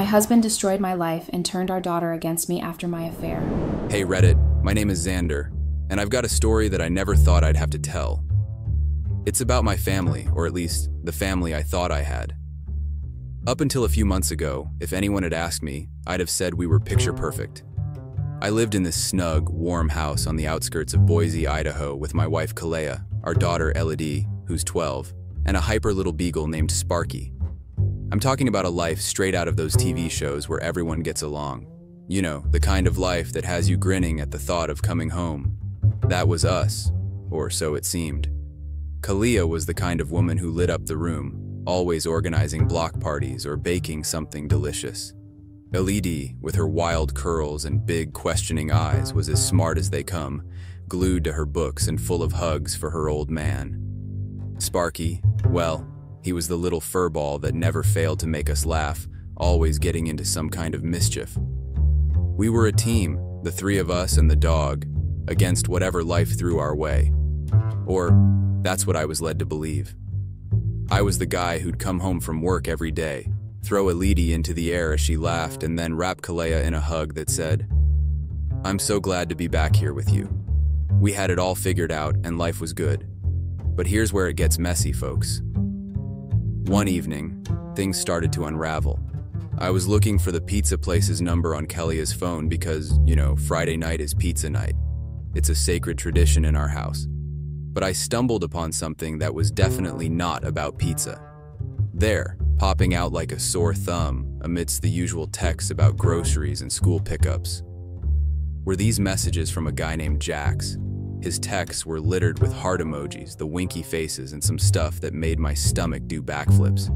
My husband destroyed my life and turned our daughter against me after my affair. Hey Reddit, my name is Xander, and I've got a story that I never thought I'd have to tell. It's about my family, or at least the family I thought I had. Up until a few months ago, if anyone had asked me, I'd have said we were picture perfect. I lived in this snug, warm house on the outskirts of Boise, Idaho with my wife Kalea, our daughter Elodie, who's 12, and a hyper little beagle named Sparky. I'm talking about a life straight out of those TV shows where everyone gets along. You know, the kind of life that has you grinning at the thought of coming home. That was us, or so it seemed. Kalea was the kind of woman who lit up the room, always organizing block parties or baking something delicious. Elodie, with her wild curls and big questioning eyes, was as smart as they come, glued to her books and full of hugs for her old man. Sparky, well, he was the little furball that never failed to make us laugh, always getting into some kind of mischief. We were a team, the three of us and the dog, against whatever life threw our way. Or, that's what I was led to believe. I was the guy who'd come home from work every day, throw Elodie into the air as she laughed, and then wrap Kalea in a hug that said, "I'm so glad to be back here with you." We had it all figured out and life was good. But here's where it gets messy, folks. One evening, things started to unravel. I was looking for the pizza place's number on Kalea's phone because, you know, Friday night is pizza night. It's a sacred tradition in our house. But I stumbled upon something that was definitely not about pizza. There, popping out like a sore thumb amidst the usual texts about groceries and school pickups, were these messages from a guy named Jax. His texts were littered with heart emojis, the winky faces, and some stuff that made my stomach do backflips.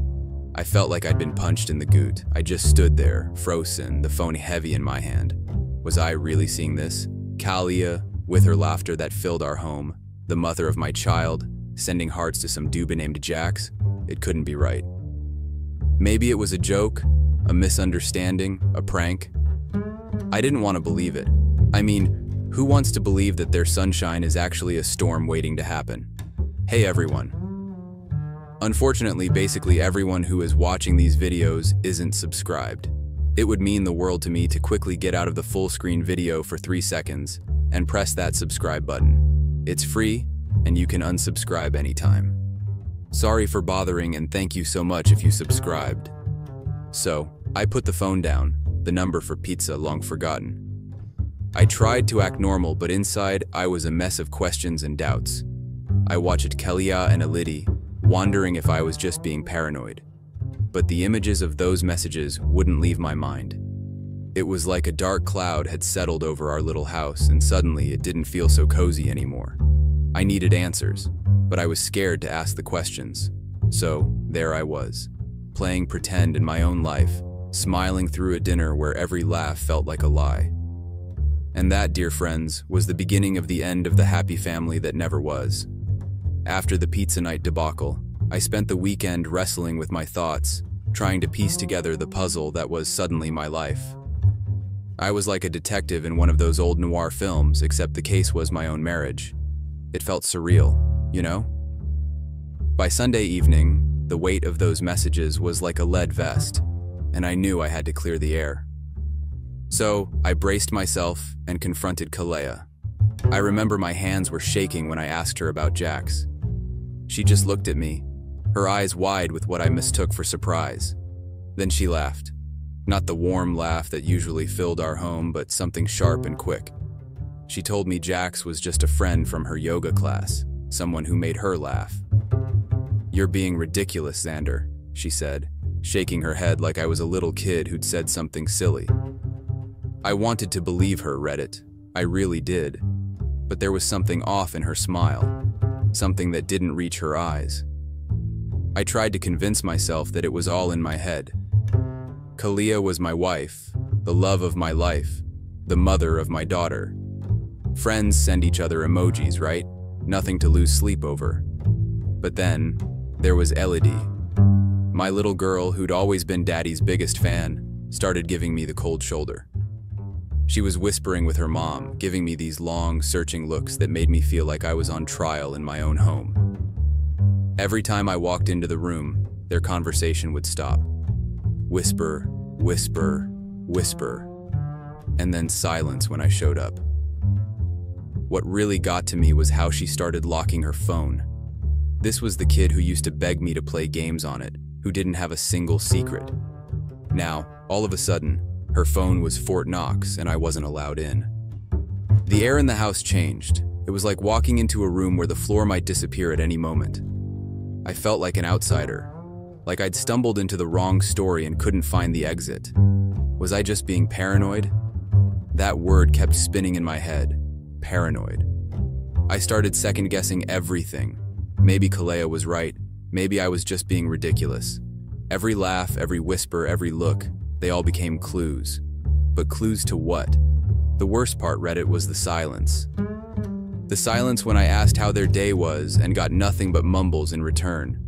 I felt like I'd been punched in the goot. I just stood there, frozen, the phone heavy in my hand. Was I really seeing this? Kalea, with her laughter that filled our home, the mother of my child, sending hearts to some dude named Jax? It couldn't be right. Maybe it was a joke, a misunderstanding, a prank. I didn't want to believe it. I mean, who wants to believe that their sunshine is actually a storm waiting to happen? Hey everyone. Unfortunately, basically everyone who is watching these videos isn't subscribed. It would mean the world to me to quickly get out of the full screen video for 3 seconds and press that subscribe button. It's free and you can unsubscribe anytime. Sorry for bothering and thank you so much if you subscribed. So, I put the phone down, the number for pizza long forgotten. I tried to act normal, but inside, I was a mess of questions and doubts. I watched Kalea and Elodie, wondering if I was just being paranoid. But the images of those messages wouldn't leave my mind. It was like a dark cloud had settled over our little house, and suddenly it didn't feel so cozy anymore. I needed answers, but I was scared to ask the questions. So, there I was, playing pretend in my own life, smiling through a dinner where every laugh felt like a lie. And that, dear friends, was the beginning of the end of the happy family that never was. After the pizza night debacle, I spent the weekend wrestling with my thoughts, trying to piece together the puzzle that was suddenly my life. I was like a detective in one of those old noir films, except the case was my own marriage. It felt surreal, you know? By Sunday evening, the weight of those messages was like a lead vest, and I knew I had to clear the air. So, I braced myself and confronted Kalea. I remember my hands were shaking when I asked her about Jax. She just looked at me, her eyes wide with what I mistook for surprise. Then she laughed. Not the warm laugh that usually filled our home, but something sharp and quick. She told me Jax was just a friend from her yoga class, someone who made her laugh. "You're being ridiculous, Xander," she said, shaking her head like I was a little kid who'd said something silly. I wanted to believe her, Reddit. I really did. But there was something off in her smile, something that didn't reach her eyes. I tried to convince myself that it was all in my head. Kalea was my wife, the love of my life, the mother of my daughter. Friends send each other emojis, right? Nothing to lose sleep over. But then, there was Elodie. My little girl, who'd always been Daddy's biggest fan, started giving me the cold shoulder. She was whispering with her mom, giving me these long, searching looks that made me feel like I was on trial in my own home. Every time I walked into the room, their conversation would stop. Whisper, whisper, whisper, and then silence when I showed up. What really got to me was how she started locking her phone. This was the kid who used to beg me to play games on it, who didn't have a single secret. Now, all of a sudden, her phone was Fort Knox and I wasn't allowed in. The air in the house changed. It was like walking into a room where the floor might disappear at any moment. I felt like an outsider, like I'd stumbled into the wrong story and couldn't find the exit. Was I just being paranoid? That word kept spinning in my head. Paranoid. I started second-guessing everything. Maybe Kalea was right. Maybe I was just being ridiculous. Every laugh, every whisper, every look, they all became clues. But clues to what? The worst part, Reddit, was the silence. The silence when I asked how their day was and got nothing but mumbles in return.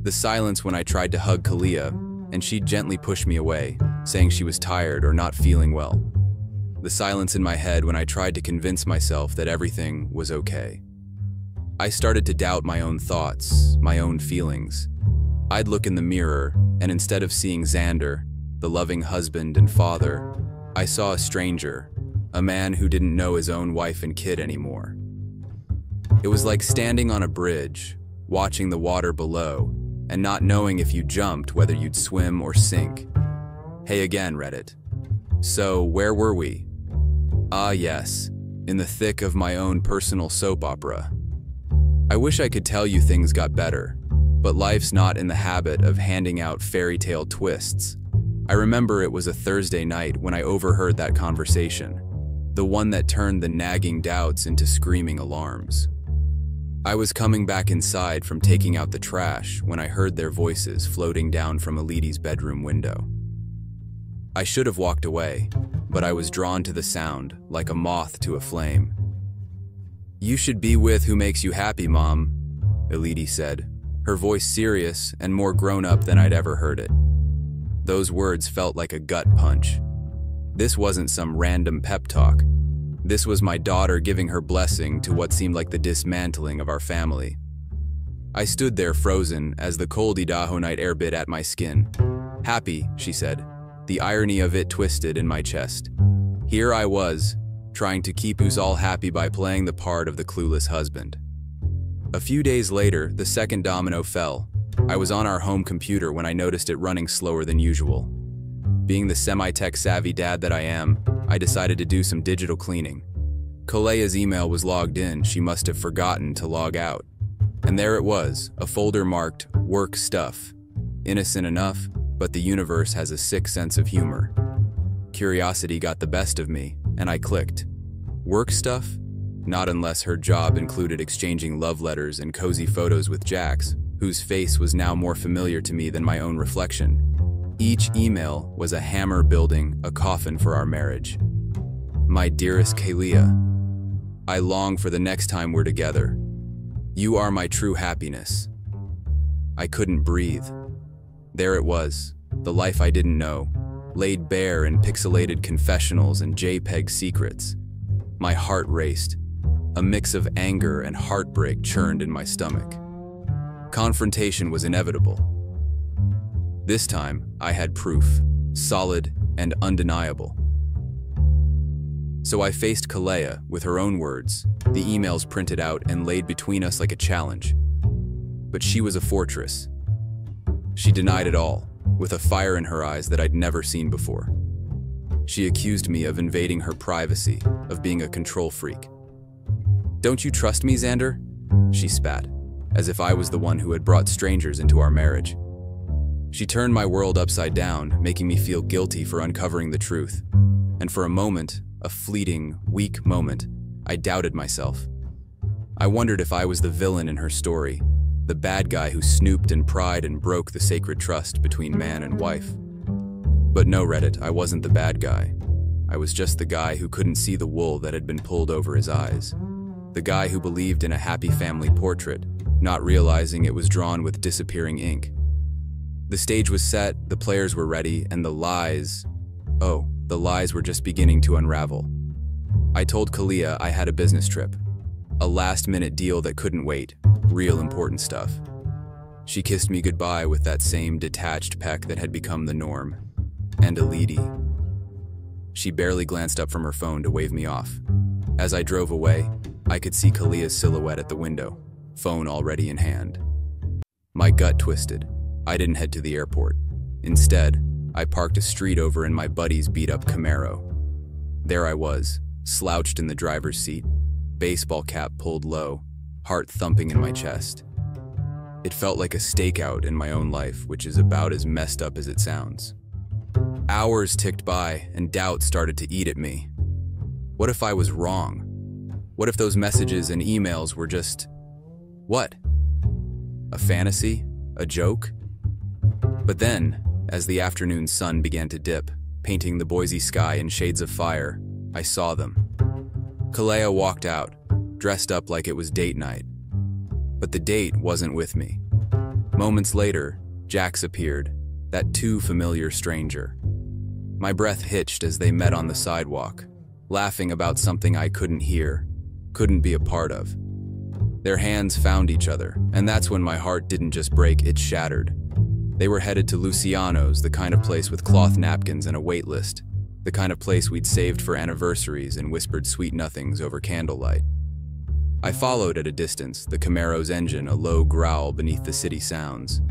The silence when I tried to hug Kalea and she'd gently push me away, saying she was tired or not feeling well. The silence in my head when I tried to convince myself that everything was okay. I started to doubt my own thoughts, my own feelings. I'd look in the mirror, and instead of seeing Xander, the loving husband and father, I saw a stranger, a man who didn't know his own wife and kid anymore. It was like standing on a bridge, watching the water below, and not knowing if you jumped whether you'd swim or sink. Hey again, Reddit. So, where were we? Ah yes, in the thick of my own personal soap opera. I wish I could tell you things got better, but life's not in the habit of handing out fairy tale twists. I remember it was a Thursday night when I overheard that conversation, the one that turned the nagging doubts into screaming alarms. I was coming back inside from taking out the trash when I heard their voices floating down from Elidi's bedroom window. I should have walked away, but I was drawn to the sound, like a moth to a flame. "You should be with who makes you happy, Mom," Olivia said, her voice serious and more grown-up than I'd ever heard it. Those words felt like a gut punch. This wasn't some random pep talk. This was my daughter giving her blessing to what seemed like the dismantling of our family. I stood there frozen as the cold Idaho night air bit at my skin. "Happy," she said, the irony of it twisted in my chest. Here I was, trying to keep us all happy by playing the part of the clueless husband. A few days later, the second domino fell. I was on our home computer when I noticed it running slower than usual. Being the semi-tech savvy dad that I am, I decided to do some digital cleaning. Kalea's email was logged in. She must have forgotten to log out. And there it was, a folder marked work stuff. Innocent enough, but the universe has a sick sense of humor. Curiosity got the best of me, and I clicked. Work stuff? Not unless her job included exchanging love letters and cozy photos with Jax, whose face was now more familiar to me than my own reflection. Each email was a hammer building a coffin for our marriage. My dearest Kalea, I long for the next time we're together. You are my true happiness. I couldn't breathe. There it was, the life I didn't know, laid bare in pixelated confessionals and JPEG secrets. My heart raced. A mix of anger and heartbreak churned in my stomach. Confrontation was inevitable. This time, I had proof, solid and undeniable. So I faced Kalea with her own words, the emails printed out and laid between us like a challenge. But she was a fortress. She denied it all, with a fire in her eyes that I'd never seen before. She accused me of invading her privacy, of being a control freak. "Don't you trust me, Xander?" she spat, as if I was the one who had brought strangers into our marriage. She turned my world upside down, making me feel guilty for uncovering the truth. And for a moment, a fleeting, weak moment, I doubted myself. I wondered if I was the villain in her story, the bad guy who snooped and pried and broke the sacred trust between man and wife. But no, Reddit, I wasn't the bad guy. I was just the guy who couldn't see the wool that had been pulled over his eyes. The guy who believed in a happy family portrait, not realizing it was drawn with disappearing ink. The stage was set, the players were ready, and the lies were just beginning to unravel. I told Kalea I had a business trip. A last-minute deal that couldn't wait. Real important stuff. She kissed me goodbye with that same detached peck that had become the norm. And Olivia. She barely glanced up from her phone to wave me off. As I drove away, I could see Kalia's silhouette at the window, phone already in hand. My gut twisted. I didn't head to the airport. Instead, I parked a street over in my buddy's beat-up Camaro. There I was, slouched in the driver's seat, baseball cap pulled low, heart thumping in my chest. It felt like a stakeout in my own life, which is about as messed up as it sounds. Hours ticked by, and doubt started to eat at me. What if I was wrong? What if those messages and emails were just... what? A fantasy? A joke? But then, as the afternoon sun began to dip, painting the Boise sky in shades of fire, I saw them. Kalia walked out, dressed up like it was date night. But the date wasn't with me. Moments later, Jax appeared, that too familiar stranger. My breath hitched as they met on the sidewalk, laughing about something I couldn't hear, couldn't be a part of. Their hands found each other, and that's when my heart didn't just break, it shattered. They were headed to Luciano's, the kind of place with cloth napkins and a wait list, the kind of place we'd saved for anniversaries and whispered sweet nothings over candlelight. I followed at a distance, the Camaro's engine a low growl beneath the city sounds.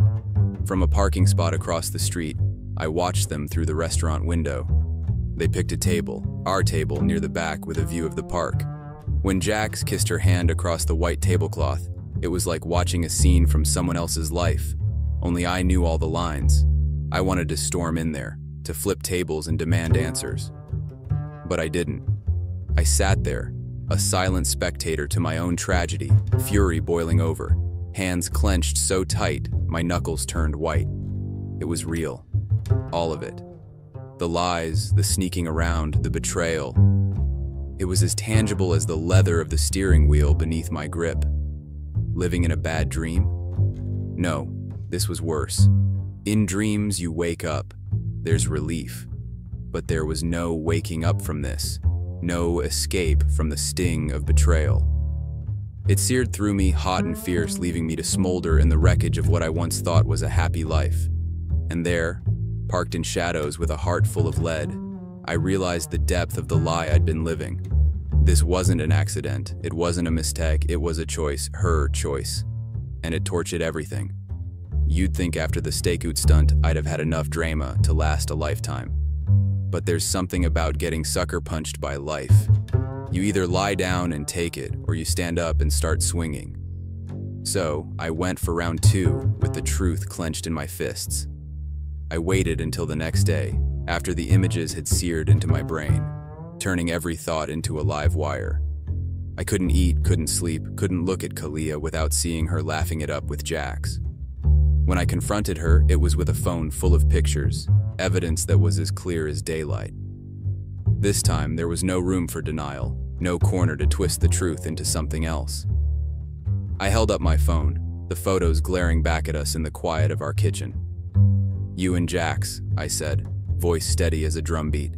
From a parking spot across the street, I watched them through the restaurant window. They picked a table, our table, near the back with a view of the park. When Jax kissed her hand across the white tablecloth, it was like watching a scene from someone else's life. Only I knew all the lines. I wanted to storm in there, to flip tables and demand answers. But I didn't. I sat there, a silent spectator to my own tragedy, fury boiling over, hands clenched so tight, my knuckles turned white. It was real. All of it. The lies, the sneaking around, the betrayal. It was as tangible as the leather of the steering wheel beneath my grip. Living in a bad dream? No, this was worse. In dreams, you wake up. There's relief. But there was no waking up from this. No escape from the sting of betrayal. It seared through me, hot and fierce, leaving me to smolder in the wreckage of what I once thought was a happy life. And there, parked in shadows with a heart full of lead, I realized the depth of the lie I'd been living. This wasn't an accident, it wasn't a mistake, it was a choice, her choice. And it tortured everything. You'd think after the stakeout stunt I'd have had enough drama to last a lifetime. But there's something about getting sucker punched by life. You either lie down and take it, or you stand up and start swinging. So, I went for round 2 with the truth clenched in my fists. I waited until the next day, after the images had seared into my brain, turning every thought into a live wire. I couldn't eat, couldn't sleep, couldn't look at Kalia without seeing her laughing it up with Jax. When I confronted her, it was with a phone full of pictures, evidence that was as clear as daylight. This time, there was no room for denial, no corner to twist the truth into something else. I held up my phone, the photos glaring back at us in the quiet of our kitchen. "You and Jax," I said, voice steady as a drumbeat.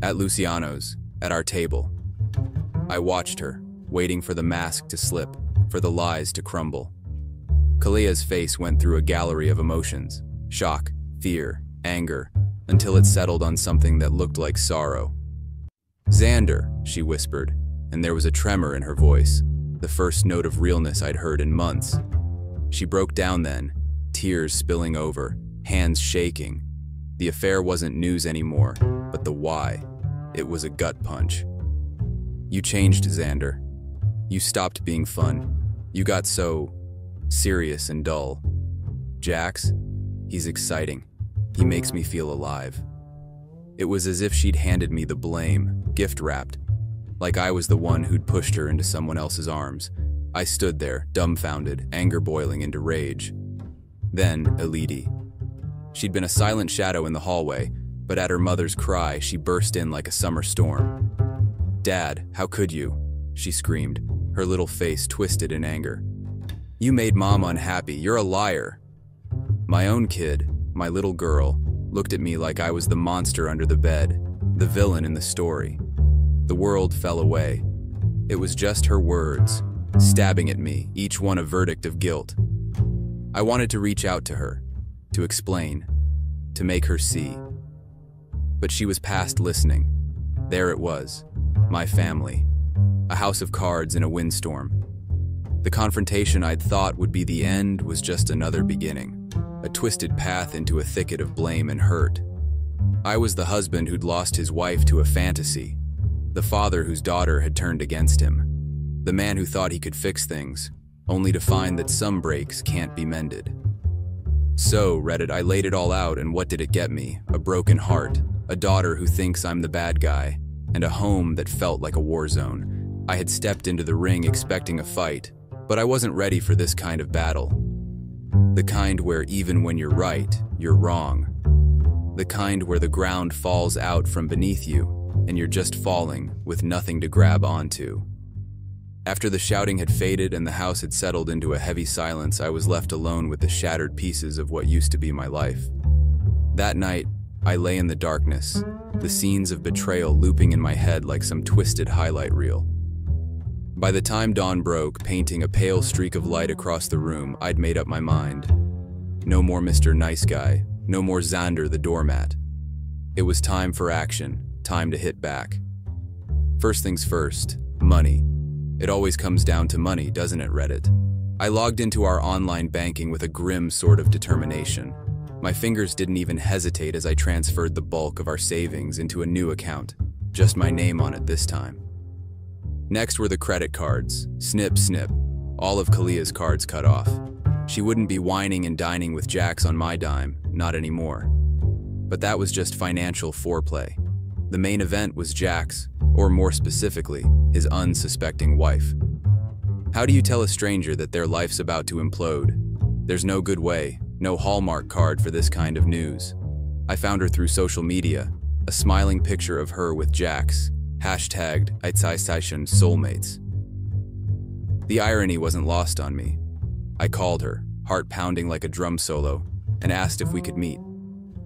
"At Luciano's, at our table." I watched her, waiting for the mask to slip, for the lies to crumble. Kalia's face went through a gallery of emotions, shock, fear, anger, until it settled on something that looked like sorrow. "Xander," she whispered, and there was a tremor in her voice, the first note of realness I'd heard in months. She broke down then, tears spilling over, hands shaking. The affair wasn't news anymore, but the why. It was a gut punch. "You changed, Xander. You stopped being fun. You got so serious and dull. Jax, he's exciting. He makes me feel alive." It was as if she'd handed me the blame, gift-wrapped, like I was the one who'd pushed her into someone else's arms. I stood there, dumbfounded, anger boiling into rage. Then, Olivia. She'd been a silent shadow in the hallway, but at her mother's cry, she burst in like a summer storm. "Dad, how could you?" she screamed, her little face twisted in anger. "You made Mom unhappy. You're a liar." My own kid, my little girl, looked at me like I was the monster under the bed, the villain in the story. The world fell away. It was just her words, stabbing at me, each one a verdict of guilt. I wanted to reach out to her, to explain, to make her see. But she was past listening. There it was, my family. A house of cards in a windstorm. The confrontation I'd thought would be the end was just another beginning, a twisted path into a thicket of blame and hurt. I was the husband who'd lost his wife to a fantasy, the father whose daughter had turned against him, the man who thought he could fix things, only to find that some breaks can't be mended. So, Reddit, I laid it all out, and what did it get me? A broken heart, a daughter who thinks I'm the bad guy, and a home that felt like a war zone. I had stepped into the ring expecting a fight, but I wasn't ready for this kind of battle. The kind where even when you're right, you're wrong. The kind where the ground falls out from beneath you, and you're just falling with nothing to grab onto. After the shouting had faded and the house had settled into a heavy silence, I was left alone with the shattered pieces of what used to be my life. That night, I lay in the darkness, the scenes of betrayal looping in my head like some twisted highlight reel. By the time dawn broke, painting a pale streak of light across the room, I'd made up my mind. No more Mr. Nice Guy, no more Xander the doormat. It was time for action, time to hit back. First things first, money. It always comes down to money, doesn't it, Reddit? I logged into our online banking with a grim sort of determination. My fingers didn't even hesitate as I transferred the bulk of our savings into a new account, just my name on it this time. Next were the credit cards. Snip, snip. All of Kalia's cards cut off. She wouldn't be whining and dining with Jax on my dime, not anymore. But that was just financial foreplay. The main event was Jax, or more specifically, his unsuspecting wife. How do you tell a stranger that their life's about to implode? There's no good way, no Hallmark card for this kind of news. I found her through social media, a smiling picture of her with Jax, hashtagged #Itzaisation soulmates. The irony wasn't lost on me. I called her, heart pounding like a drum solo, and asked if we could meet.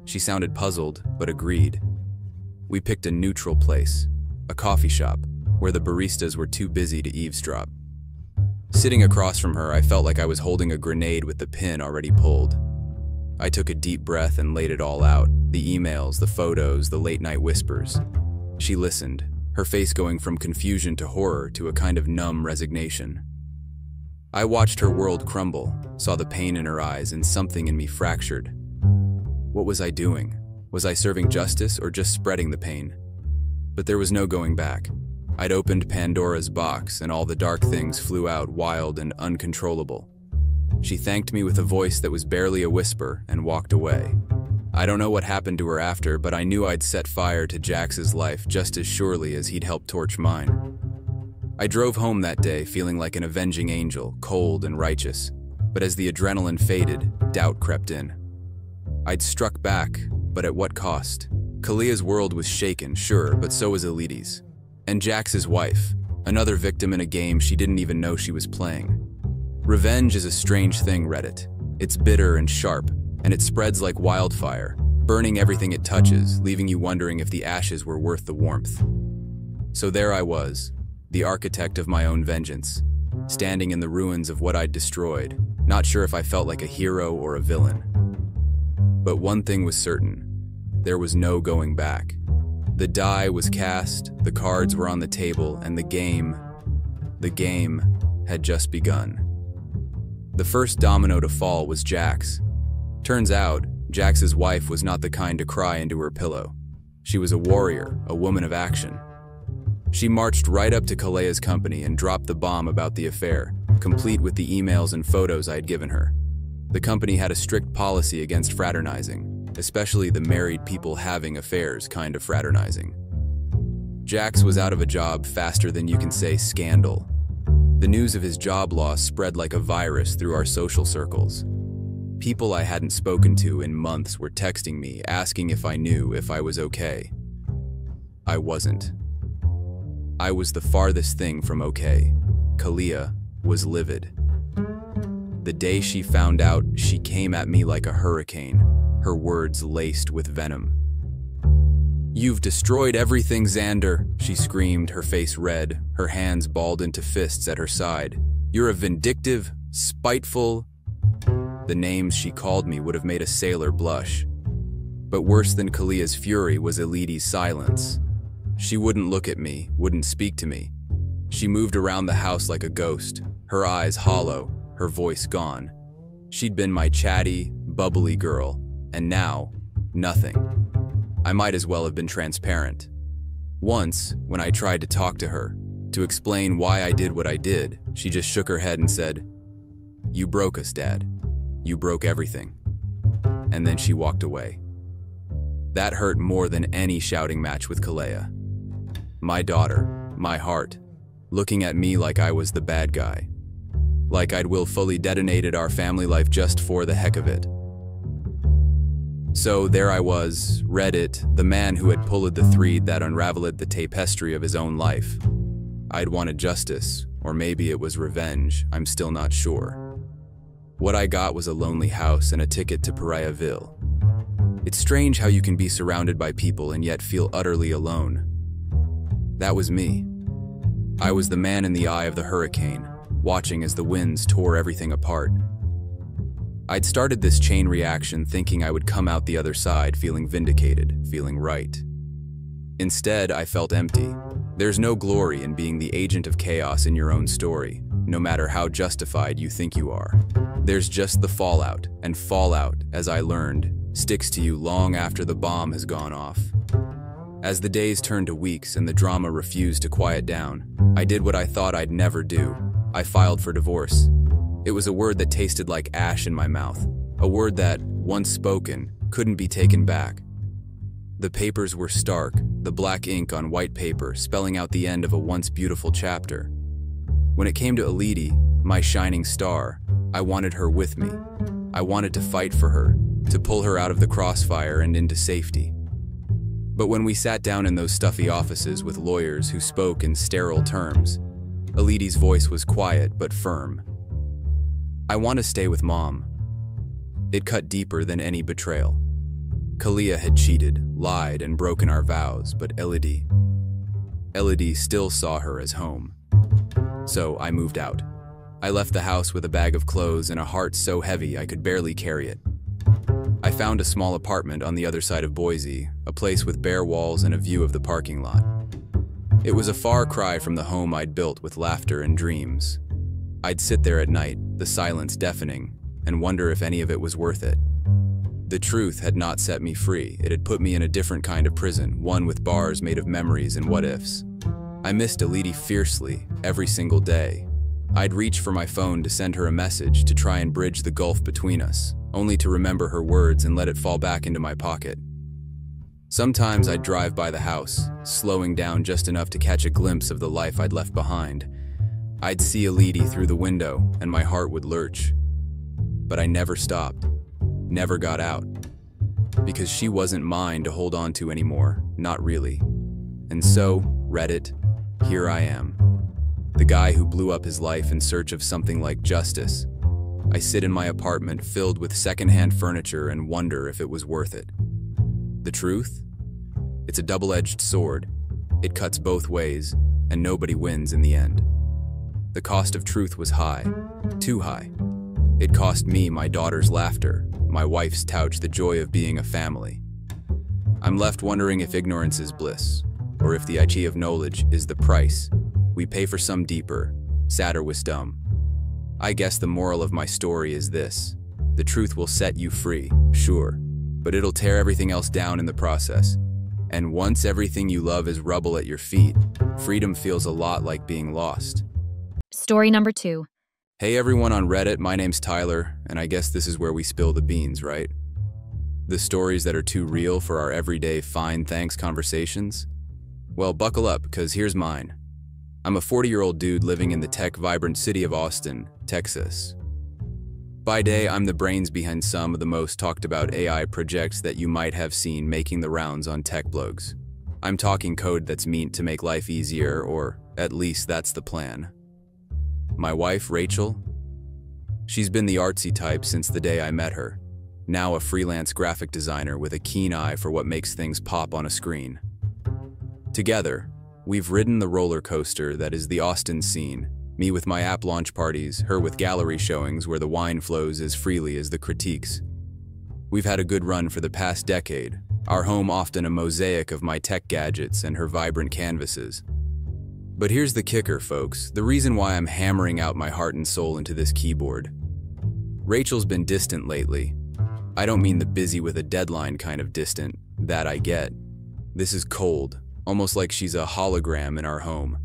She sounded puzzled, but agreed. We picked a neutral place, a coffee shop, where the baristas were too busy to eavesdrop. Sitting across from her, I felt like I was holding a grenade with the pin already pulled. I took a deep breath and laid it all out, the emails, the photos, the late-night whispers. She listened, her face going from confusion to horror to a kind of numb resignation. I watched her world crumble, saw the pain in her eyes, and something in me fractured. What was I doing? Was I serving justice or just spreading the pain? But there was no going back. I'd opened Pandora's box, and all the dark things flew out wild and uncontrollable. She thanked me with a voice that was barely a whisper and walked away. I don't know what happened to her after, but I knew I'd set fire to Jax's life just as surely as he'd helped torch mine. I drove home that day feeling like an avenging angel, cold and righteous, but as the adrenaline faded, doubt crept in. I'd struck back, but at what cost? Kalia's world was shaken, sure, but so was Elidi's. And Jax's wife, another victim in a game she didn't even know she was playing. Revenge is a strange thing, Reddit. It's bitter and sharp, and it spreads like wildfire, burning everything it touches, leaving you wondering if the ashes were worth the warmth. So there I was, the architect of my own vengeance, standing in the ruins of what I'd destroyed, not sure if I felt like a hero or a villain. But one thing was certain. There was no going back. The die was cast, the cards were on the table, and the game had just begun. The first domino to fall was Jax. Turns out, Jax's wife was not the kind to cry into her pillow. She was a warrior, a woman of action. She marched right up to Kalia's company and dropped the bomb about the affair, complete with the emails and photos I'd given her. The company had a strict policy against fraternizing, especially the married people having affairs kind of fraternizing. Jax was out of a job faster than you can say scandal. The news of his job loss spread like a virus through our social circles. People I hadn't spoken to in months were texting me, asking if I knew if I was okay. I wasn't. I was the farthest thing from okay. Kalia was livid. The day she found out, she came at me like a hurricane, her words laced with venom. "You've destroyed everything, Xander," she screamed, her face red, her hands balled into fists at her side. "You're a vindictive, spiteful..." The names she called me would have made a sailor blush. But worse than Kalia's fury was Elidi's silence. She wouldn't look at me, wouldn't speak to me. She moved around the house like a ghost, her eyes hollow, her voice gone. She'd been my chatty, bubbly girl, and now, nothing. I might as well have been transparent. Once, when I tried to talk to her, to explain why I did what I did, she just shook her head and said, "You broke us, Dad. You broke everything." And then she walked away. That hurt more than any shouting match with Kalea. My daughter, my heart, looking at me like I was the bad guy. Like I'd willfully detonated our family life just for the heck of it. So there I was, Reddit, the man who had pulled the thread that unraveled the tapestry of his own life. I'd wanted justice, or maybe it was revenge, I'm still not sure. What I got was a lonely house and a ticket to Pariahville. It's strange how you can be surrounded by people and yet feel utterly alone. That was me. I was the man in the eye of the hurricane, watching as the winds tore everything apart. I'd started this chain reaction thinking I would come out the other side feeling vindicated, feeling right. Instead, I felt empty. There's no glory in being the agent of chaos in your own story, no matter how justified you think you are. There's just the fallout, and fallout, as I learned, sticks to you long after the bomb has gone off. As the days turned to weeks and the drama refused to quiet down, I did what I thought I'd never do. I filed for divorce. It was a word that tasted like ash in my mouth, a word that, once spoken, couldn't be taken back. The papers were stark, the black ink on white paper spelling out the end of a once beautiful chapter. When it came to Elidi, my shining star, I wanted her with me. I wanted to fight for her, to pull her out of the crossfire and into safety. But when we sat down in those stuffy offices with lawyers who spoke in sterile terms, Elidi's voice was quiet but firm. "I want to stay with Mom." It cut deeper than any betrayal. Kalea had cheated, lied, and broken our vows, but Elidi still saw her as home. So I moved out. I left the house with a bag of clothes and a heart so heavy I could barely carry it. I found a small apartment on the other side of Boise, a place with bare walls and a view of the parking lot. It was a far cry from the home I'd built with laughter and dreams. I'd sit there at night, the silence deafening, and wonder if any of it was worth it. The truth had not set me free. It had put me in a different kind of prison, one with bars made of memories and what-ifs. I missed Elidi fiercely, every single day. I'd reach for my phone to send her a message to try and bridge the gulf between us, only to remember her words and let it fall back into my pocket. Sometimes I'd drive by the house, slowing down just enough to catch a glimpse of the life I'd left behind. I'd see Elidi through the window, and my heart would lurch. But I never stopped, never got out, because she wasn't mine to hold on to anymore, not really. And so, Reddit, here I am. The guy who blew up his life in search of something like justice. I sit in my apartment filled with secondhand furniture and wonder if it was worth it. The truth? It's a double-edged sword. It cuts both ways, and nobody wins in the end. The cost of truth was high, too high. It cost me my daughter's laughter, my wife's couch, the joy of being a family. I'm left wondering if ignorance is bliss, or if the idea of knowledge is the price we pay for some deeper, sadder wisdom. I guess the moral of my story is this: the truth will set you free, sure, but it'll tear everything else down in the process. And once everything you love is rubble at your feet, freedom feels a lot like being lost. Story number 2. Hey everyone on Reddit, my name's Tyler, and I guess this is where we spill the beans, right? The stories that are too real for our everyday fine thanks conversations? Well, buckle up, because here's mine. I'm a 40-year-old dude living in the tech-vibrant city of Austin, Texas. By day, I'm the brains behind some of the most talked-about AI projects that you might have seen making the rounds on tech blogs. I'm talking code that's meant to make life easier, or at least that's the plan. My wife, Rachel? She's been the artsy type since the day I met her, now a freelance graphic designer with a keen eye for what makes things pop on a screen. Together, we've ridden the roller coaster that is the Austin scene, me with my app launch parties, her with gallery showings where the wine flows as freely as the critiques. We've had a good run for the past decade, our home often a mosaic of my tech gadgets and her vibrant canvases. But here's the kicker, folks, the reason why I'm hammering out my heart and soul into this keyboard. Rachel's been distant lately. I don't mean the busy with a deadline kind of distant, that I get. This is cold, almost like she's a hologram in our home.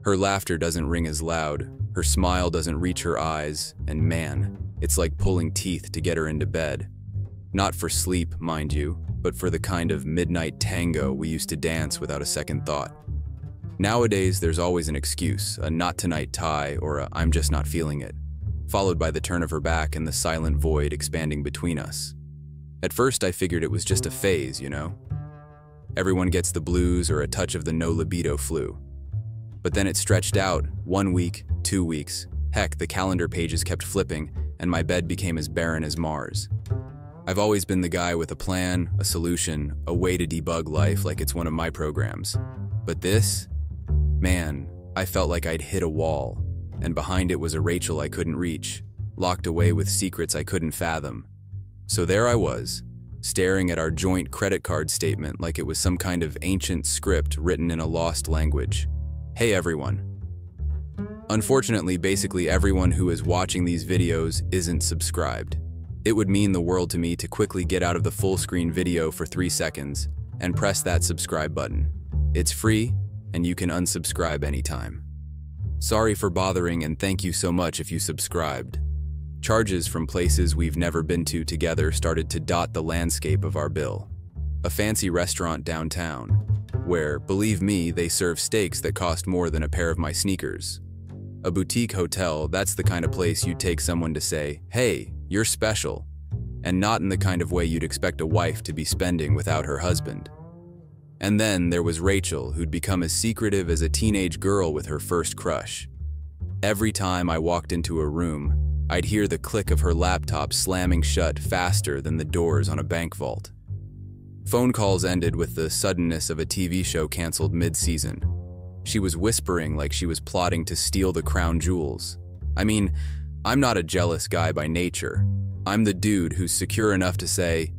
Her laughter doesn't ring as loud, her smile doesn't reach her eyes, and man, it's like pulling teeth to get her into bed. Not for sleep, mind you, but for the kind of midnight tango we used to dance without a second thought. Nowadays, there's always an excuse, a not tonight tie or a I'm just not feeling it, followed by the turn of her back and the silent void expanding between us. At first, I figured it was just a phase, you know? Everyone gets the blues or a touch of the no libido flu. But then it stretched out, 1 week, 2 weeks. Heck, the calendar pages kept flipping, and my bed became as barren as Mars. I've always been the guy with a plan, a solution, a way to debug life like it's one of my programs. But this? Man, I felt like I'd hit a wall, and behind it was a Rachel I couldn't reach, locked away with secrets I couldn't fathom. So there I was, staring at our joint credit card statement like it was some kind of ancient script written in a lost language. Hey everyone. Unfortunately, basically everyone who is watching these videos isn't subscribed. It would mean the world to me to quickly get out of the full screen video for 3 seconds and press that subscribe button. It's free, and you can unsubscribe anytime. Sorry for bothering, and thank you so much if you subscribed. Charges from places we've never been to together started to dot the landscape of our bill. A fancy restaurant downtown, where, believe me, they serve steaks that cost more than a pair of my sneakers. A boutique hotel, that's the kind of place you'd take someone to say, hey, you're special, and not in the kind of way you'd expect a wife to be spending without her husband. And then there was Rachel, who'd become as secretive as a teenage girl with her first crush. Every time I walked into a room, I'd hear the click of her laptop slamming shut faster than the doors on a bank vault. Phone calls ended with the suddenness of a TV show canceled mid-season. She was whispering like she was plotting to steal the crown jewels. I mean, I'm not a jealous guy by nature. I'm the dude who's secure enough to say,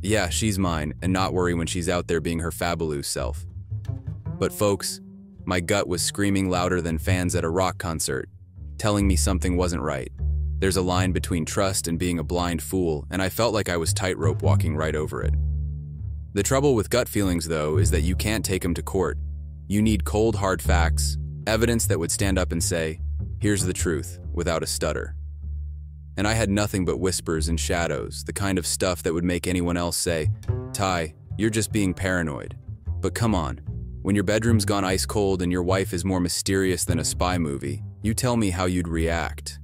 yeah, she's mine, and not worry when she's out there being her fabulous self. But folks, my gut was screaming louder than fans at a rock concert, telling me something wasn't right. There's a line between trust and being a blind fool, and I felt like I was tightrope walking right over it. The trouble with gut feelings, though, is that you can't take them to court. You need cold, hard facts, evidence that would stand up and say, here's the truth, without a stutter. And I had nothing but whispers and shadows, the kind of stuff that would make anyone else say, Ty, you're just being paranoid. But come on, when your bedroom's gone ice cold and your wife is more mysterious than a spy movie, you tell me how you'd react.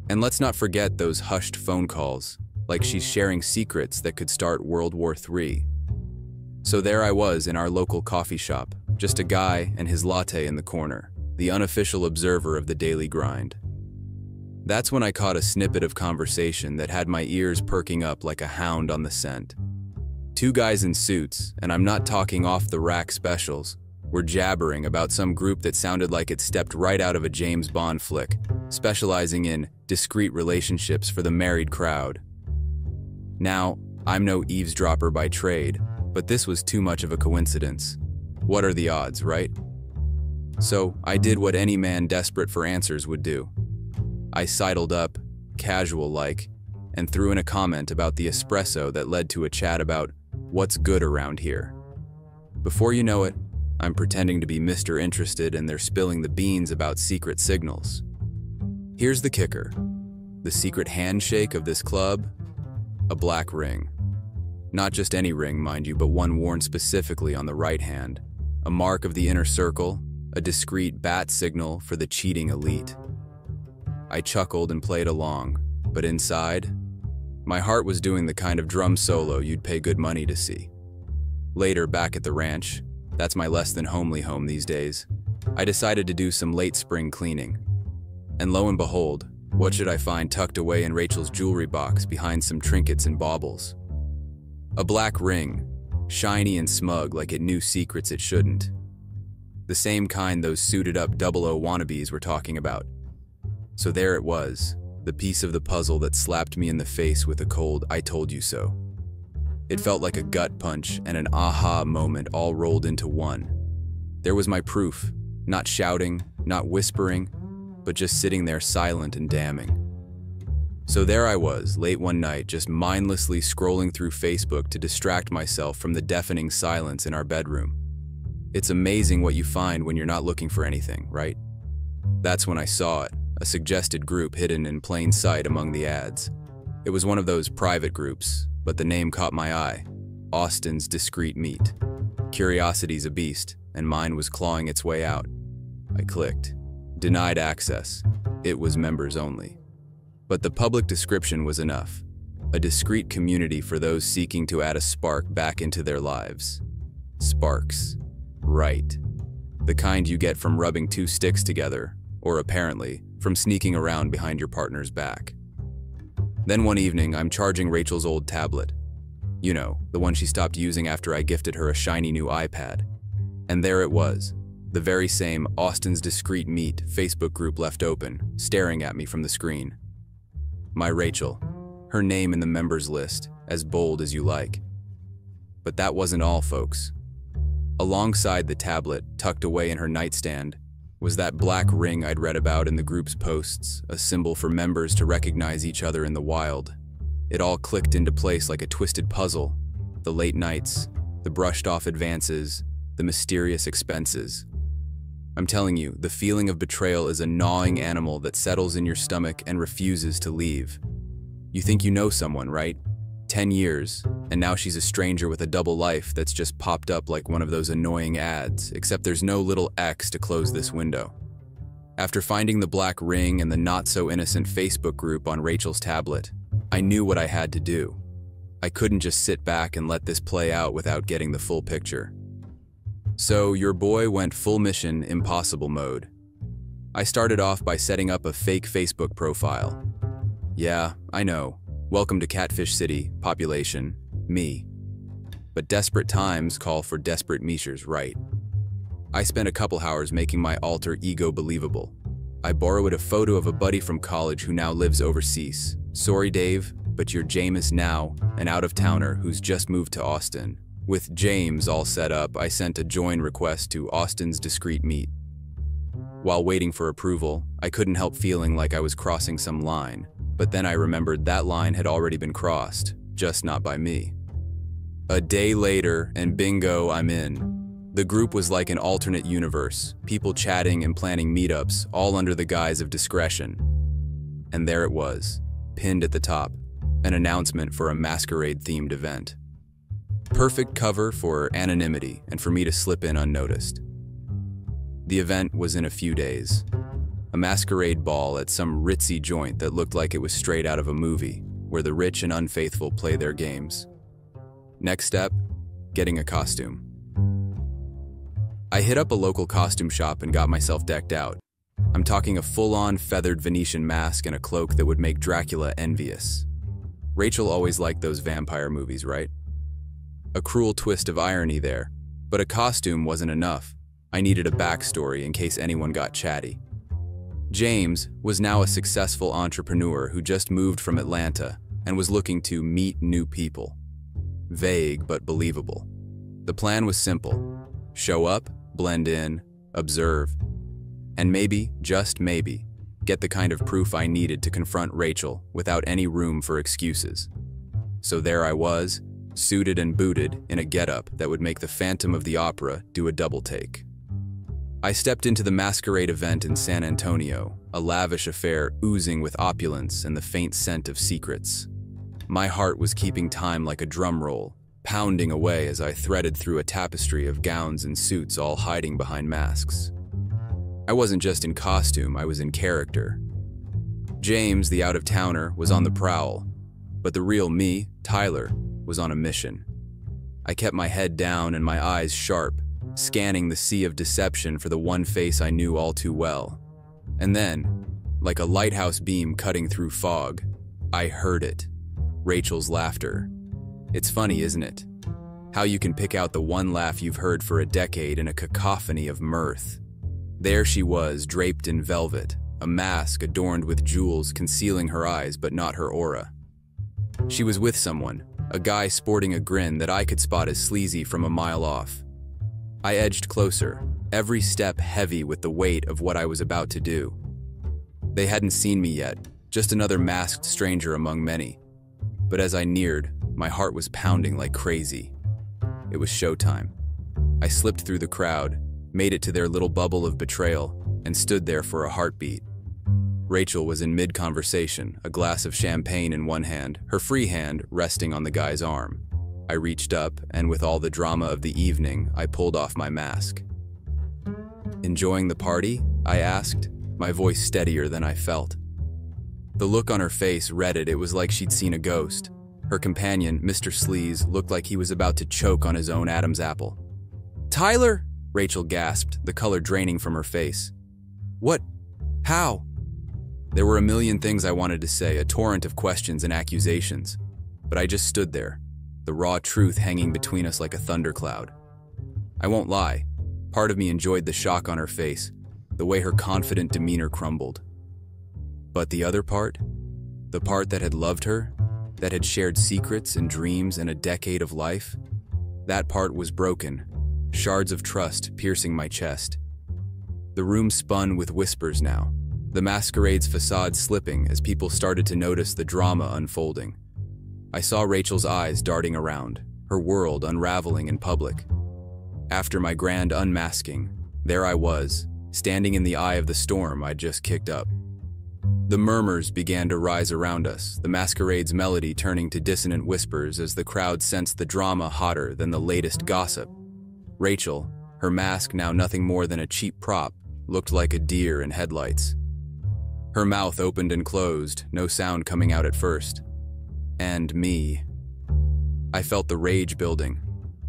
And let's not forget those hushed phone calls, like she's sharing secrets that could start World War III. So there I was in our local coffee shop, just a guy and his latte in the corner, the unofficial observer of the daily grind. That's when I caught a snippet of conversation that had my ears perking up like a hound on the scent. 2 guys in suits, and I'm not talking off-the-rack specials, were jabbering about some group that sounded like it stepped right out of a James Bond flick, specializing in discreet relationships for the married crowd. Now, I'm no eavesdropper by trade, but this was too much of a coincidence. What are the odds, right? So I did what any man desperate for answers would do. I sidled up, casual-like, and threw in a comment about the espresso that led to a chat about what's good around here. Before you know it, I'm pretending to be Mr. Interested and they're spilling the beans about secret signals. Here's the kicker. The secret handshake of this club? A black ring. Not just any ring, mind you, but one worn specifically on the right hand. A mark of the inner circle, a discreet bat signal for the cheating elite. I chuckled and played along, but inside, my heart was doing the kind of drum solo you'd pay good money to see. Later, back at the ranch, that's my less than homely home these days, I decided to do some late spring cleaning. And lo and behold, what should I find tucked away in Rachel's jewelry box behind some trinkets and baubles? A black ring, shiny and smug like it knew secrets it shouldn't. The same kind those suited-up 00 wannabes were talking about. So there it was, the piece of the puzzle that slapped me in the face with a cold "I told you so." It felt like a gut punch and an aha moment all rolled into one. There was my proof, not shouting, not whispering, but just sitting there silent and damning. So there I was, late one night, just mindlessly scrolling through Facebook to distract myself from the deafening silence in our bedroom. It's amazing what you find when you're not looking for anything, right? That's when I saw it, a suggested group hidden in plain sight among the ads. It was one of those private groups, but the name caught my eye: Austin's Discreet Meat. Curiosity's a beast, and mine was clawing its way out. I clicked. Denied access. It was members only. But the public description was enough. A discreet community for those seeking to add a spark back into their lives. Sparks. Right. The kind you get from rubbing two sticks together, or apparently, from sneaking around behind your partner's back. Then one evening, I'm charging Rachel's old tablet. You know, the one she stopped using after I gifted her a shiny new iPad. And there it was, the very same Austin's Discreet Meat Facebook group left open, staring at me from the screen. My Rachel, her name in the members list, as bold as you like. But that wasn't all, folks. Alongside the tablet, tucked away in her nightstand, was that black ring I'd read about in the group's posts, a symbol for members to recognize each other in the wild. It all clicked into place like a twisted puzzle. The late nights, the brushed-off advances, the mysterious expenses. I'm telling you, the feeling of betrayal is a gnawing animal that settles in your stomach and refuses to leave. You think you know someone, right? 10 years, and now she's a stranger with a double life that's just popped up like one of those annoying ads, except there's no little X to close this window. After finding the black ring and the not-so-innocent Facebook group on Rachel's tablet, I knew what I had to do. I couldn't just sit back and let this play out without getting the full picture. So your boy went full Mission Impossible mode. I started off by setting up a fake Facebook profile. Yeah, I know. Welcome to Catfish City, population, me. But desperate times call for desperate measures, right? I spent a couple hours making my alter ego believable. I borrowed a photo of a buddy from college who now lives overseas. Sorry, Dave, but you're Jameis now, an out-of-towner who's just moved to Austin. With James all set up, I sent a join request to Austin's Discreet Meat. While waiting for approval, I couldn't help feeling like I was crossing some line, but then I remembered that line had already been crossed, just not by me. A day later, and bingo, I'm in. The group was like an alternate universe, people chatting and planning meetups, all under the guise of discretion. And there it was, pinned at the top, an announcement for a masquerade-themed event. Perfect cover for anonymity and for me to slip in unnoticed. The event was in a few days. A masquerade ball at some ritzy joint that looked like it was straight out of a movie, where the rich and unfaithful play their games. Next step, getting a costume. I hit up a local costume shop and got myself decked out. I'm talking a full-on feathered Venetian mask and a cloak that would make Dracula envious. Rachel always liked those vampire movies, right? A cruel twist of irony there, but a costume wasn't enough. I needed a backstory in case anyone got chatty. James was now a successful entrepreneur who just moved from Atlanta and was looking to meet new people. Vague but believable. The plan was simple: show up, blend in, observe, and maybe, just maybe, get the kind of proof I needed to confront Rachel without any room for excuses. So there I was, suited and booted in a getup that would make the Phantom of the Opera do a double take. I stepped into the masquerade event in San Antonio, a lavish affair oozing with opulence and the faint scent of secrets. My heart was keeping time like a drum roll, pounding away as I threaded through a tapestry of gowns and suits all hiding behind masks. I wasn't just in costume, I was in character. James, the out-of-towner, was on the prowl, but the real me, Tyler, was on a mission. I kept my head down and my eyes sharp, scanning the sea of deception for the one face I knew all too well. And then, like a lighthouse beam cutting through fog, I heard it. Rachel's laughter. It's funny, isn't it? How you can pick out the one laugh you've heard for a decade in a cacophony of mirth. There she was, draped in velvet, a mask adorned with jewels concealing her eyes but not her aura. She was with someone, a guy sporting a grin that I could spot as sleazy from a mile off. I edged closer, every step heavy with the weight of what I was about to do. They hadn't seen me yet, just another masked stranger among many. But as I neared, my heart was pounding like crazy. It was showtime. I slipped through the crowd, made it to their little bubble of betrayal, and stood there for a heartbeat. Rachel was in mid-conversation, a glass of champagne in one hand, her free hand resting on the guy's arm. I reached up, and with all the drama of the evening, I pulled off my mask. "Enjoying the party?" I asked, my voice steadier than I felt. The look on her face read it. It was like she'd seen a ghost. Her companion, Mr. Sleaze, looked like he was about to choke on his own Adam's apple. "Tyler!" Rachel gasped, the color draining from her face. "What? How?" There were a million things I wanted to say, a torrent of questions and accusations. But I just stood there, the raw truth hanging between us like a thundercloud. I won't lie, part of me enjoyed the shock on her face, the way her confident demeanor crumbled. But the other part? The part that had loved her, that had shared secrets and dreams and a decade of life? That part was broken, shards of trust piercing my chest. The room spun with whispers now, the masquerade's facade slipping as people started to notice the drama unfolding. I saw Rachel's eyes darting around, her world unraveling in public. After my grand unmasking, there I was, standing in the eye of the storm I'd just kicked up. The murmurs began to rise around us, the masquerade's melody turning to dissonant whispers as the crowd sensed the drama hotter than the latest gossip. Rachel, her mask now nothing more than a cheap prop, looked like a deer in headlights. Her mouth opened and closed, no sound coming out at first. And me. I felt the rage building,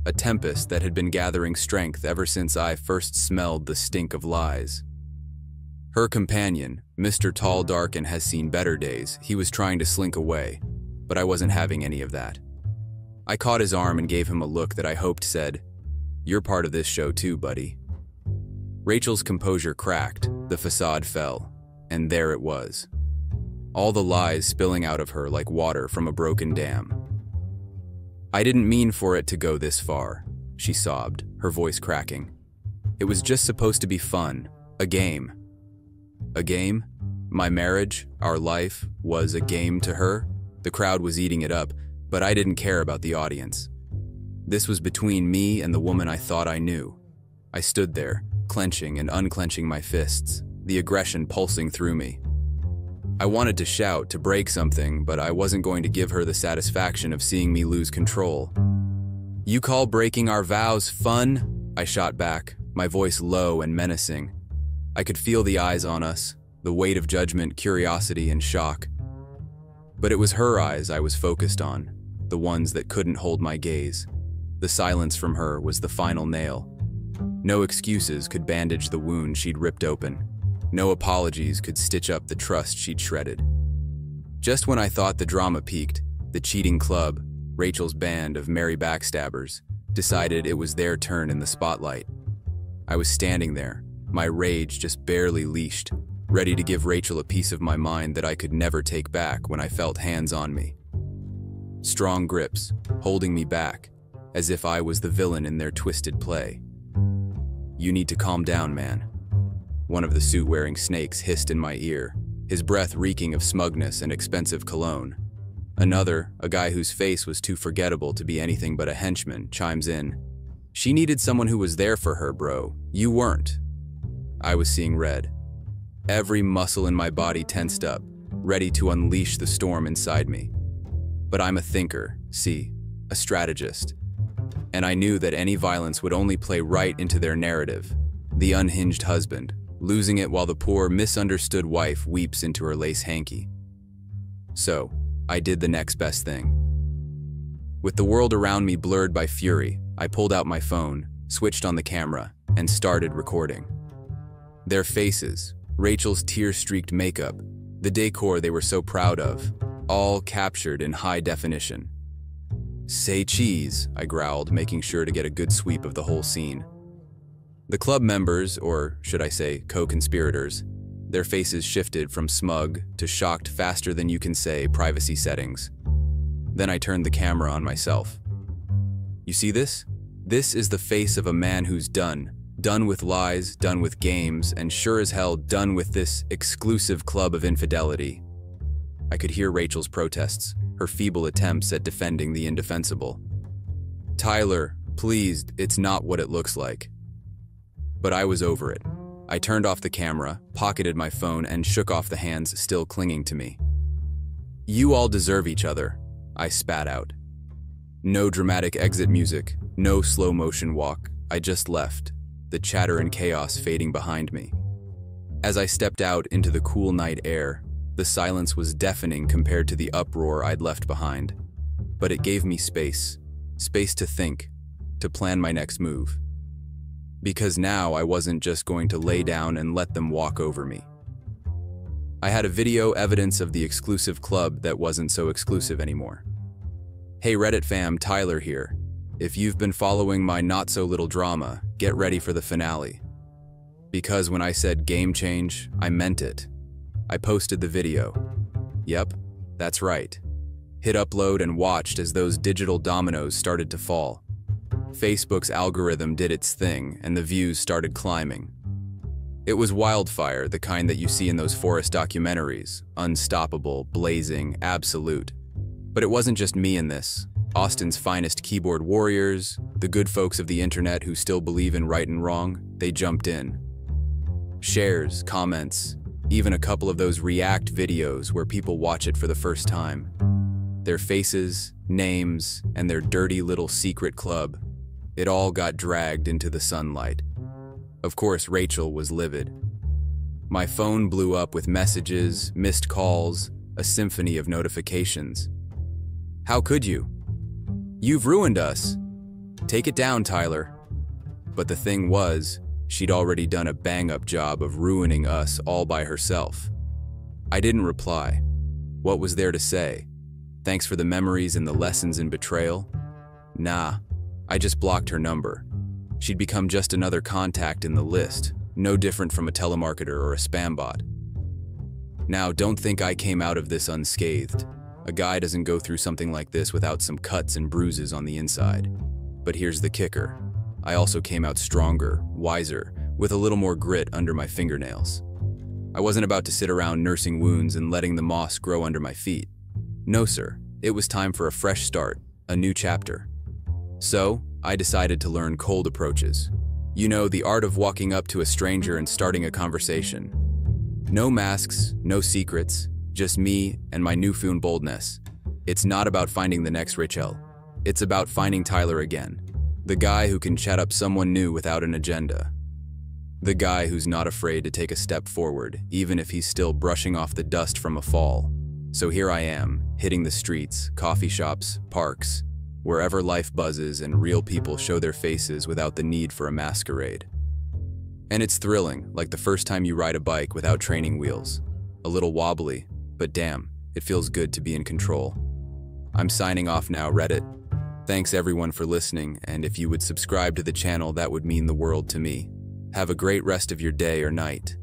a tempest that had been gathering strength ever since I first smelled the stink of lies. Her companion, Mr. Tall, Dark, and has seen better days, he was trying to slink away, but I wasn't having any of that. I caught his arm and gave him a look that I hoped said, "You're part of this show too, buddy." Rachel's composure cracked, the facade fell, and there it was. All the lies spilling out of her like water from a broken dam. "I didn't mean for it to go this far," she sobbed, her voice cracking. "It was just supposed to be fun, a game." A game? My marriage, our life, was a game to her? The crowd was eating it up, but I didn't care about the audience. This was between me and the woman I thought I knew. I stood there, clenching and unclenching my fists, the aggression pulsing through me. I wanted to shout, to break something, but I wasn't going to give her the satisfaction of seeing me lose control. "You call breaking our vows fun?" I shot back, my voice low and menacing. I could feel the eyes on us, the weight of judgment, curiosity, and shock. But it was her eyes I was focused on, the ones that couldn't hold my gaze. The silence from her was the final nail. No excuses could bandage the wound she'd ripped open. No apologies could stitch up the trust she'd shredded. Just when I thought the drama peaked, the cheating club, Rachel's band of merry backstabbers, decided it was their turn in the spotlight. I was standing there, my rage just barely leashed, ready to give Rachel a piece of my mind that I could never take back when I felt hands on me. Strong grips, holding me back, as if I was the villain in their twisted play. "You need to calm down, man." One of the suit-wearing snakes hissed in my ear, his breath reeking of smugness and expensive cologne. Another, a guy whose face was too forgettable to be anything but a henchman, chimes in. "She needed someone who was there for her, bro. You weren't." I was seeing red. Every muscle in my body tensed up, ready to unleash the storm inside me. But I'm a thinker, see, a strategist. And I knew that any violence would only play right into their narrative, the unhinged husband, losing it while the poor, misunderstood wife weeps into her lace hanky. So, I did the next best thing. With the world around me blurred by fury, I pulled out my phone, switched on the camera, and started recording. Their faces, Rachel's tear-streaked makeup, the decor they were so proud of, all captured in high definition. "Say cheese," I growled, making sure to get a good sweep of the whole scene. The club members, or should I say co-conspirators, Their faces shifted from smug to shocked faster than you can say privacy settings. Then I turned the camera on myself. You see this? This is the face of a man who's done. Done with lies, done with games, and sure as hell done with this exclusive club of infidelity. I could hear Rachel's protests, her feeble attempts at defending the indefensible. Tyler, please, it's not what it looks like. But I was over it. I turned off the camera, pocketed my phone, and shook off the hands still clinging to me. You all deserve each other, I spat out. No dramatic exit music, no slow motion walk. I just left, the chatter and chaos fading behind me. As I stepped out into the cool night air, the silence was deafening compared to the uproar I'd left behind. But it gave me space to think, to plan my next move. Because now I wasn't just going to lay down and let them walk over me. I had a video evidence of the exclusive club that wasn't so exclusive anymore. Hey Reddit fam, Tyler here. If you've been following my not-so-little drama, get ready for the finale. Because when I said game change, I meant it. I posted the video. Yep, that's right. Hit upload and watched as those digital dominoes started to fall. Facebook's algorithm did its thing, and the views started climbing. It was wildfire, the kind that you see in those forest documentaries. Unstoppable, blazing, absolute. But it wasn't just me in this. Austin's finest keyboard warriors, the good folks of the internet who still believe in right and wrong, they jumped in. Shares, comments, even a couple of those react videos where people watch it for the first time. Their faces, names, and their dirty little secret club. It all got dragged into the sunlight. Of course, Rachel was livid. My phone blew up with messages, missed calls, a symphony of notifications. How could you? You've ruined us. Take it down, Tyler. But the thing was, she'd already done a bang-up job of ruining us all by herself. I didn't reply. What was there to say? Thanks for the memories and the lessons in betrayal? Nah, I just blocked her number. She'd become just another contact in the list, no different from a telemarketer or a spam bot. Now, don't think I came out of this unscathed. A guy doesn't go through something like this without some cuts and bruises on the inside. But here's the kicker. I also came out stronger, wiser, with a little more grit under my fingernails. I wasn't about to sit around nursing wounds and letting the moss grow under my feet. No, sir. It was time for a fresh start, a new chapter. So, I decided to learn cold approaches. You know, the art of walking up to a stranger and starting a conversation. No masks, no secrets, just me and my newfound boldness. It's not about finding the next Rachel. It's about finding Tyler again. The guy who can chat up someone new without an agenda. The guy who's not afraid to take a step forward, even if he's still brushing off the dust from a fall. So here I am, hitting the streets, coffee shops, parks, wherever life buzzes and real people show their faces without the need for a masquerade. And it's thrilling, like the first time you ride a bike without training wheels. A little wobbly, but damn, it feels good to be in control. I'm signing off now, Reddit. Thanks everyone for listening, and if you would subscribe to the channel, that would mean the world to me. Have a great rest of your day or night.